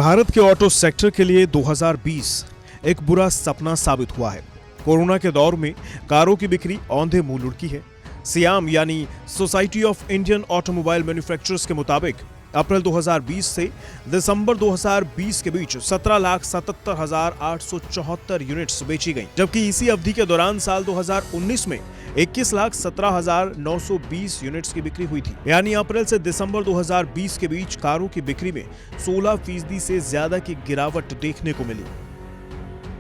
भारत के auto sector के लिए 2020 एक बुरा सपना साबित हुआ है। कोरोना के दौर में कारों की बिक्री औंधे मुंह लुढ़की है। सियाम यानी society of Indian automobile manufacturers के मुताबिक अप्रैल 2020 से दिसंबर 2020 के बीच 17,77,874 यूनिट्स बेची गईं, जबकि इसी अवधि के दौरान साल 2019 में 21,17,920 यूनिट्स की बिक्री हुई थी। यानी अप्रैल से दिसंबर 2020 के बीच कारों की बिक्री में 16% से ज्यादा की गिरावट देखने को मिली।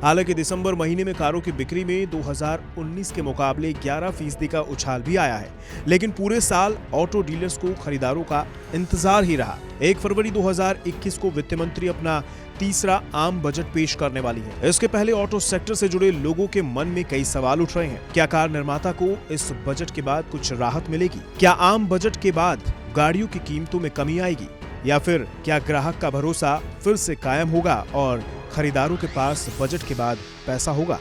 हालांकि दिसंबर महीने में कारों की बिक्री में 2019 के मुकाबले 11% का उछाल भी आया है, लेकिन पूरे साल ऑटो डीलर्स को खरीदारों का इंतजार ही रहा। 1 फरवरी 2021 को वित्त मंत्री अपना तीसरा आम बजट पेश करने वाली है। इसके पहले ऑटो सेक्टर से जुड़े लोगों के मन में कई सवाल उठ रहे हैं। क्या कार निर्माता को इस बजट के बाद कुछ राहत मिलेगी? क्या आम बजट के बाद गाड़ियों की कीमतों में कमी आएगी, या फिर क्या ग्राहक का भरोसा फिर से कायम होगा और खरीदारों के पास बजट के बाद पैसा होगा?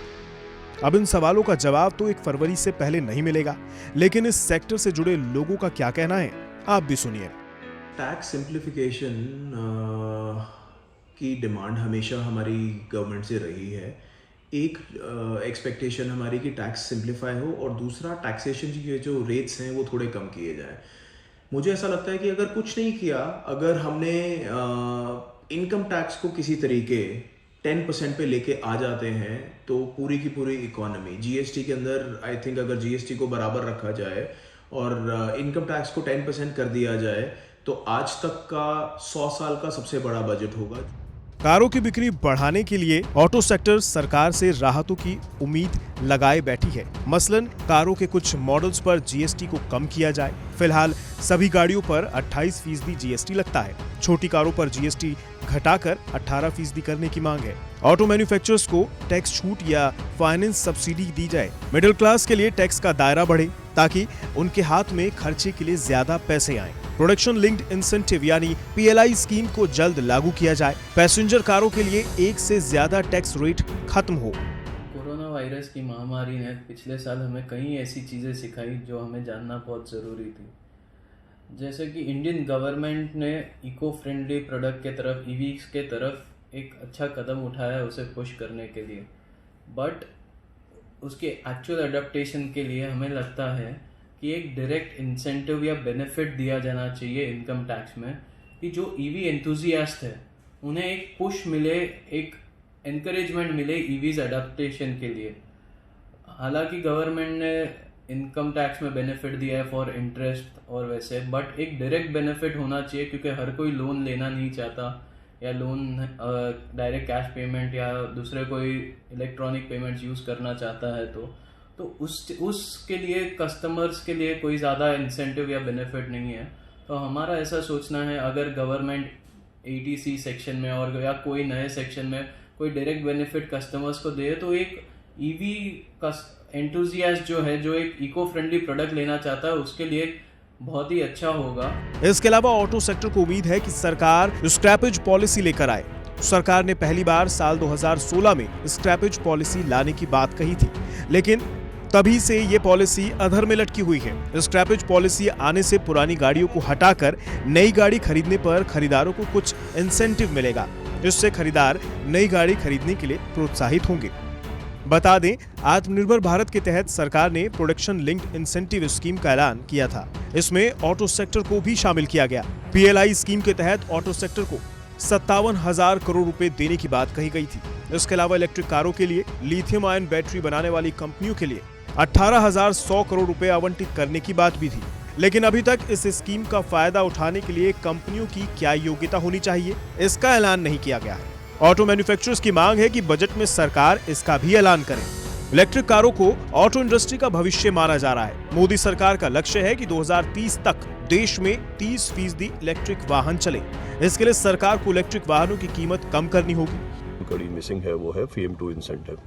अब इन सवालों का जवाब तो 1 फरवरी से पहले नहीं मिलेगा, लेकिन इस सेक्टर से जुड़े लोगों का क्या कहना है, आप भी सुनिए। टैक्स सिंप्लीफिकेशन की डिमांड हमेशा हमारी गवर्नमेंट से रही है। एक एक्सपेक्टेशन हमारी कि टैक्स सिंप्लीफाई हो, और दूसरा टैक्सेशन के जो रेट्स हैं वो थोड़े कम किए जाए। मुझे ऐसा लगता है कि अगर कुछ नहीं किया, अगर हमने इनकम टैक्स को किसी तरीके 10% पे लेके आ जाते हैं, तो पूरी की पूरी इकोनॉमी जीएसटी के अंदर, आई थिंक अगर जीएसटी को बराबर रखा जाए और इनकम टैक्स को 10% कर दिया जाए, तो आज तक का 100 साल का सबसे बड़ा बजट होगा। कारों की बिक्री बढ़ाने के लिए ऑटो सेक्टर सरकार से राहतों की उम्मीद लगाए बैठी है। मसलन कारों के कुछ मॉडल्स पर जीएसटी को कम किया जाए। फिलहाल सभी गाड़ियों पर 28% जीएसटी लगता है। छोटी कारों पर जीएसटी घटाकर 18% करने की मांग है। ऑटो मैन्युफैक्चरर्स को टैक्स छूट या फाइनेंस सब्सिडी दी जाए। मिडिल क्लास के लिए टैक्स का दायरा बढ़े, ताकि उनके हाथ में खर्चे के लिए ज्यादा पैसे आएं। प्रोडक्शन लिंक्ड इंसेंटिव यानी पीएलआई स्कीम को जल्द लागू किया जाए। पैसेंजर कारों के लिए 1 से ज्यादा टैक्स रेट खत्म हो। कोरोना वायरस की महामारी ने पिछले साल हमें कई ऐसी चीज़ें सिखाई जो हमें जानना बहुत ज़रूरी थी। जैसे कि इंडियन गवर्नमेंट ने इको फ्रेंडली प्रोडक्ट के तरफ, ईवीज के तरफ एक अच्छा कदम उठाया उसे पुश करने के लिए, बट उसके एक्चुअल अडेप्टेशन के लिए हमें लगता है कि एक डायरेक्ट इंसेंटिव या बेनिफिट दिया जाना चाहिए इनकम टैक्स में, कि जो ईवी एंथुजियास्ट है उन्हें एक पुश मिले, एक एनकरेजमेंट मिले ईवीज अडेप्टेशन के लिए। हालांकि गवर्नमेंट ने इनकम टैक्स में बेनिफिट दिया है फॉर इंटरेस्ट और वैसे, बट एक डायरेक्ट बेनिफिट होना चाहिए, क्योंकि हर कोई लोन लेना नहीं चाहता, या लोन डायरेक्ट कैश पेमेंट या दूसरे कोई इलेक्ट्रॉनिक पेमेंट्स यूज़ करना चाहता है, तो उसके लिए कस्टमर्स के लिए कोई ज़्यादा इंसेंटिव या बेनिफिट नहीं है। तो हमारा ऐसा सोचना है, अगर गवर्नमेंट ATC सेक्शन में और या कोई नए सेक्शन में कोई डायरेक्ट बेनिफिट कस्टमर्स को दे, तो एक ईवी एंथुजियास्ट जो है, जो एक इको फ्रेंडली प्रोडक्ट लेना चाहता है, उसके लिए बहुत ही अच्छा होगा। इसके अलावा ऑटो सेक्टर को उम्मीद है कि सरकार स्क्रैपेज पॉलिसी लेकर आए। सरकार ने पहली बार साल 2016 में स्क्रैपेज पॉलिसी लाने की बात कही थी, लेकिन तभी से ये पॉलिसी अधर में लटकी हुई है। स्क्रैपेज पॉलिसी आने से पुरानी गाड़ियों को हटाकर नई गाड़ी खरीदने पर खरीदारों को कुछ इंसेंटिव मिलेगा, जिससे खरीदार नई गाड़ी खरीदने के लिए प्रोत्साहित होंगे। बता दें, आत्मनिर्भर भारत के तहत सरकार ने प्रोडक्शन लिंक्ड इंसेंटिव स्कीम का ऐलान किया था। इसमें ऑटो सेक्टर को भी शामिल किया गया। पीएलआई स्कीम के तहत ऑटो सेक्टर को 57,000 करोड़ रुपए देने की बात कही गई थी। इसके अलावा इलेक्ट्रिक कारों के लिए, लिथियम आयन बैटरी बनाने वाली कंपनियों के लिए 18,100 करोड़ रुपए आवंटित करने की बात भी थी। लेकिन अभी तक इस स्कीम का फायदा उठाने के लिए कंपनियों की क्या योग्यता होनी चाहिए, इसका ऐलान नहीं किया गया है। ऑटो मैन्युफैक्चरर्स की मांग है कि बजट में सरकार इसका भी ऐलान करे। इलेक्ट्रिक कारों को ऑटो इंडस्ट्री का भविष्य माना जा रहा है। मोदी सरकार का लक्ष्य है कि 2030 तक देश में 30% इलेक्ट्रिक वाहन चले। इसके लिए सरकार को इलेक्ट्रिक वाहनों की कीमत कम करनी होगी। कड़ी मिसिंग है वो है FAME-2 इंसेंटिव,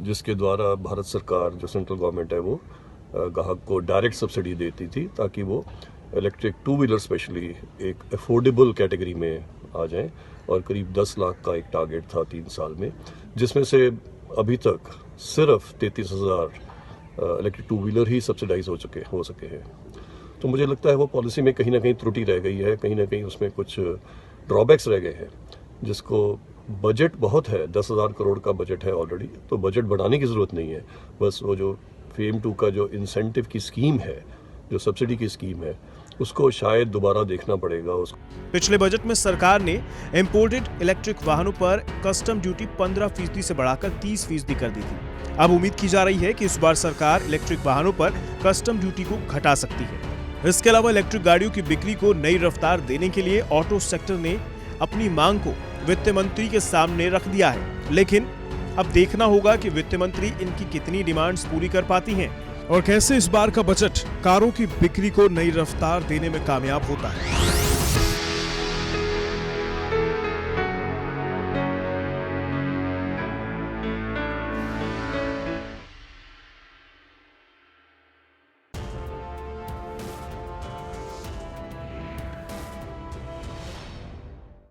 जिसके द्वारा भारत सरकार, जो सेंट्रल गवर्नमेंट है, वो ग्राहक को डायरेक्ट सब्सिडी देती थी, ताकि वो इलेक्ट्रिक 2 व्हीलर स्पेशली एक अफोर्डेबल कैटेगरी में आ जाएं। और करीब 10 लाख का एक टारगेट था 3 साल में, जिसमें से अभी तक सिर्फ 33,000 इलेक्ट्रिक 2 व्हीलर ही सब्सिडाइज हो सके हैं। तो मुझे लगता है वो पॉलिसी में कहीं ना कहीं त्रुटि रह गई है, कहीं ना कहीं उसमें कुछ ड्रॉबैक्स रह गए हैं। जिसको बजट बहुत है, 10,000 करोड़ का बजट है ऑलरेडी, तो बजट बढ़ाने की ज़रूरत नहीं है। बस वो जो फेम 2 का जो इंसेंटिव की स्कीम है, जो सब्सिडी की स्कीम है, उसको शायद दोबारा देखना पड़ेगा। उसको पिछले बजट में सरकार ने इंपोर्टेड इलेक्ट्रिक वाहनों पर कस्टम ड्यूटी 15% से बढ़ाकर 30% कर दी थी। अब उम्मीद की जा रही है कि इस बार सरकार इलेक्ट्रिक वाहनों पर कस्टम ड्यूटी को घटा सकती है। इसके अलावा इलेक्ट्रिक गाड़ियों की बिक्री को नई रफ्तार देने के लिए ऑटो सेक्टर ने अपनी मांग को वित्त मंत्री के सामने रख दिया है, लेकिन अब देखना होगा कि वित्त मंत्री इनकी कितनी डिमांड्स पूरी कर पाती हैं और कैसे इस बार का बजट कारों की बिक्री को नई रफ्तार देने में कामयाब होता है।